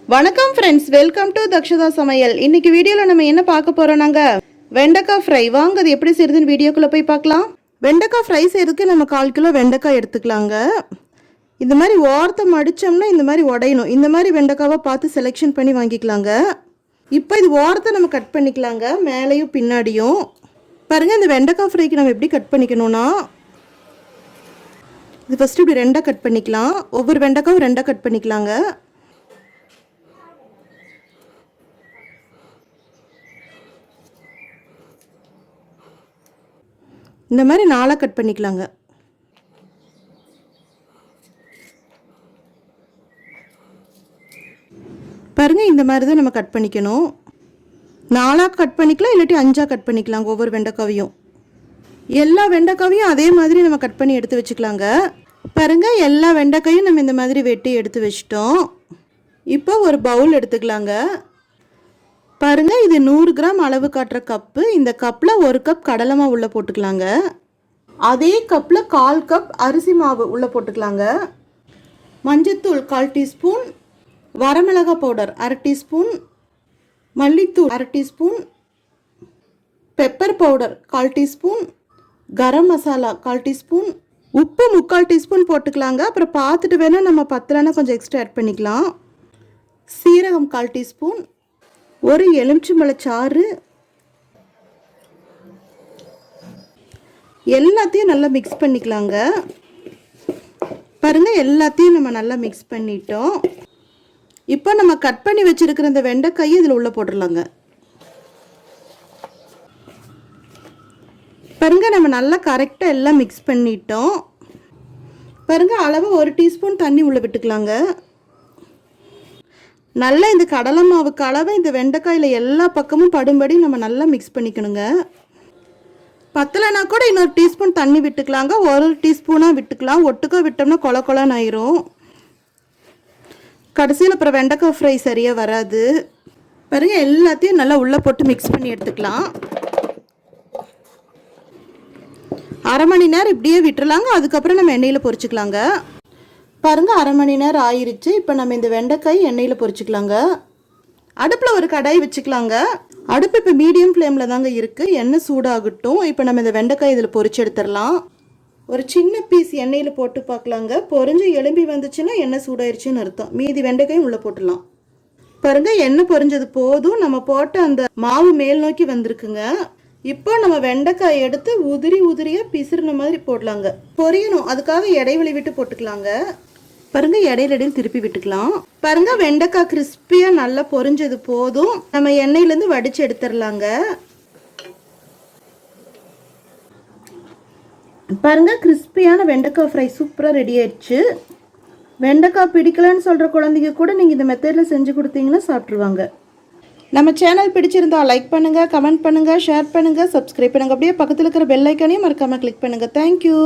வணக்கம் friends, welcome to தக்ஷதாசமையல். இன்னைக்கு வீடியோவில் நம்ம என்ன பார்க்க போகிறோம், நாங்கள் வெண்டைக்காய் ஃப்ரை. வாங்க அது எப்படி செய்யுதுன்னு வீடியோக்குள்ளே போய் பார்க்கலாம். வெண்டைக்காய் ஃப்ரை செய்கிறதுக்கு நம்ம 1/4 கிலோ வெண்டைக்காய் எடுத்துக்கலாங்க. இந்த மாதிரி ஓரத்தை மடித்தோம்னா இந்த மாதிரி உடையணும். இந்த மாதிரி வெண்டைக்காவை பார்த்து செலெக்ஷன் பண்ணி வாங்கிக்கலாங்க. இப்போ இது ஓரத்தை நம்ம கட் பண்ணிக்கலாங்க, மேலேயும் பின்னாடியும். பாருங்கள், இந்த வெண்டைக்காய் ஃப்ரைக்கு நம்ம எப்படி கட் பண்ணிக்கணும்னா, இது ஃபஸ்ட்டு இப்படி 2ஆக கட் பண்ணிக்கலாம். ஒவ்வொரு வெண்டைக்காவும் 2ஆக கட் பண்ணிக்கலாங்க. இந்த மாதிரி 4ஆக கட் பண்ணிக்கலாங்க. பாருங்கள், இந்த மாதிரி தான் நம்ம கட் பண்ணிக்கணும். 4ஆக கட் பண்ணிக்கலாம், இல்லாட்டி 5ஆக கட் பண்ணிக்கலாங்க. ஒவ்வொரு வெண்டைக்காவையும் எல்லா வெண்டைக்காவையும் அதே மாதிரி நம்ம கட் பண்ணி எடுத்து வச்சுக்கலாங்க. பாருங்கள், எல்லா வெண்டைக்காயும் நம்ம இந்த மாதிரி வெட்டி எடுத்து வச்சிட்டோம். இப்போ ஒரு பவுல் எடுத்துக்கலாங்க. பாருங்கள், இது 100 கிராம் அளவு காட்டுற கப்பு. இந்த கப்பில் 1 கப் கடலை மாவு உள்ளே போட்டுக்கலாங்க. அதே கப்பில் 1/4 கப் அரிசி மாவு உள்ளே போட்டுக்கலாங்க. மஞ்சத்தூள் 1/4 டீஸ்பூன், வரமிளகாய் பவுடர் 1/2 டீஸ்பூன், மல்லித்தூள் 1/2 teaspoon, pepper powder 1/4 teaspoon, garam masala 1/4 teaspoon, உப்பு 3/4 டீஸ்பூன் போட்டுக்கலாங்க. அப்புறம் பார்த்துட்டு வேணால் நம்ம பத்தலைன்னா கொஞ்சம் எக்ஸ்ட்ரா ஆட் பண்ணிக்கலாம். சீரகம் 1/4 டீஸ்பூன், ஒரு எலுமிச்சம்பழச்சாறு. எல்லாத்தையும் நல்லா மிக்ஸ் பண்ணிக்கலாங்க. பாருங்கள், எல்லாத்தையும் நம்ம நல்லா மிக்ஸ் பண்ணிட்டோம். இப்போ நம்ம கட் பண்ணி வச்சுருக்கிற இந்த வெண்டைக்காயை இதில் உள்ளே போட்டுடலாங்க. பாருங்கள், நம்ம நல்லா கரெக்டாக எல்லாம் மிக்ஸ் பண்ணிட்டோம். பாருங்கள், அளவு 1 டீஸ்பூன் தண்ணி உள்ளே விட்டுக்கலாங்க. நல்லா இந்த கடலை மாவு கலவை இந்த வெண்டைக்காயில் எல்லா பக்கமும் படும்படி நம்ம நல்லா மிக்ஸ் பண்ணிக்கணுங்க. பத்தலைனா கூட இன்னொரு டீஸ்பூன் தண்ணி விட்டுக்கலாங்க. 1 டீஸ்பூனாக விட்டுக்கலாம். ஒட்டுக்காக விட்டோம்னா கொல கொலன்னு ஆயிரும். கடைசியில் அப்புறம் வெண்டைக்காய் ஃப்ரை சரியாக வராது. பாருங்கள், எல்லாத்தையும் நல்லா உள்ளே போட்டு மிக்ஸ் பண்ணி எடுத்துக்கலாம். 1/2 மணி நேரம் இப்படியே விட்டுறலாங்க. அதுக்கப்புறம் நம்ம எண்ணெயில் பொரிச்சுக்கலாங்க. பாருங்கள், 1/2 மணி நேரம் ஆயிடுச்சு. இப்போ நம்ம இந்த வெண்டைக்காய் எண்ணெயில் பொரிச்சுக்கலாங்க. அடுப்பில் ஒரு கடாய் வச்சுக்கலாங்க. அடுப்பு இப்போ மீடியம் ஃப்ளேமில் தாங்க இருக்குது. எண்ணெய் சூடாகட்டும். இப்போ நம்ம இந்த வெண்டைக்காய் இதில் பொரிச்சு எடுத்துடலாம். ஒரு சின்ன பீஸ் எண்ணெயில் போட்டு பார்க்கலாங்க. பொரிஞ்சு எலும்பி வந்துச்சுன்னா எண்ணெய் சூடாயிருச்சுன்னு அர்த்தம். மீதி வெண்டைக்காயும் உள்ளே போட்டுடலாம். பாருங்கள், எண்ணெய் பொரிஞ்சது போதும். நம்ம போட்ட அந்த மாவு மேல் நோக்கி வந்திருக்குங்க. இப்போ நம்ம வெண்டைக்காய் எடுத்து உதிரியாக பிசுறுன மாதிரி போடலாங்க. பொரியணும், அதுக்காக இடைவெளி விட்டு போட்டுக்கலாங்க. பாருங்க, இடையில திருப்பி விட்டுக்கலாம். பாருங்க, வெண்டைக்காய் கிறிஸ்பியாக நல்லா பொரிஞ்சது போதும். நம்ம எண்ணெயிலேருந்து வடித்து எடுத்துடலாங்க. பாருங்க, கிறிஸ்பியான வெண்டைக்காய் ஃப்ரை சூப்பராக ரெடி ஆயிடுச்சு. வெண்டைக்காய் பிடிக்கலன்னு சொல்கிற குழந்தைங்க கூட நீங்கள் இந்த மெத்தடில் செஞ்சு கொடுத்தீங்கன்னா சாப்பிட்ருவாங்க. நம்ம சேனல் பிடிச்சிருந்தா லைக் பண்ணுங்கள், கமெண்ட் பண்ணுங்கள், ஷேர் பண்ணுங்கள், சப்ஸ்கிரைப் பண்ணுங்கள். அப்படியே பக்கத்தில் இருக்கிற பெல் ஐக்கானையும் மறக்காமல் கிளிக் பண்ணுங்கள். தேங்க்யூ.